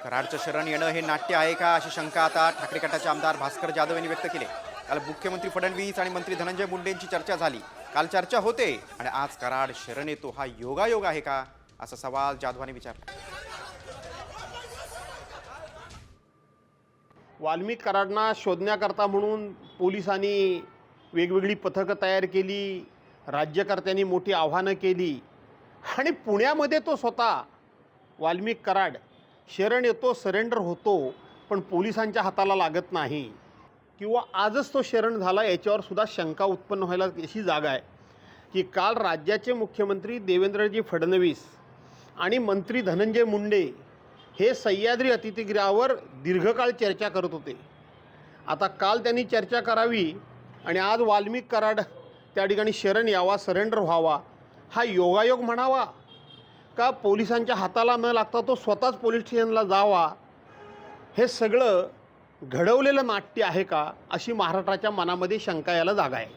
कराडचं शरण येणं हे नाट्य आहे का, अशी शंका आता ठाकरे गटाचे आमदार भास्कर जाधव यांनी व्यक्त केली. काल मुख्यमंत्री फडणवीस आणि मंत्री धनंजय मुंडेंची चर्चा झाली. काल चर्चा होते आणि आज कराड शरण येतो हा योगायोग आहे का, असा सवाल जाधवांनी विचारला. वाल्मिक कराडना शोधण्याकरता म्हणून पोलिसांनी वेगवेगळी पथकं तयार केली, राज्यकर्त्यांनी मोठी आव्हानं केली आणि पुण्यामध्ये तो स्वतः वाल्मिक कराड शरण येतो, सरेंडर होतो, पण पोलिसांच्या हाताला लागत नाही किंवा आजच तो शरण झाला याच्यावर सुद्धा शंका उत्पन्न व्हायला अशी जागा आहे की काल राज्याचे मुख्यमंत्री देवेंद्रजी फडणवीस आणि मंत्री धनंजय मुंडे हे सह्याद्री अतिथीगृहावर दीर्घकाळ चर्चा करत होते. आता काल त्यांनी चर्चा करावी आणि आज वाल्मिक कराड त्या ठिकाणी शरण यावा, सरेंडर व्हावा, हा योगायोग म्हणावा का पोलिसांच्या हाताला न लागता तो स्वतःच पोलीस स्टेशनला जावा, हे सगळं घडवलेलं नाट्य आहे का, अशी महाराष्ट्राच्या मनामध्ये शंका यायला जागा आहे.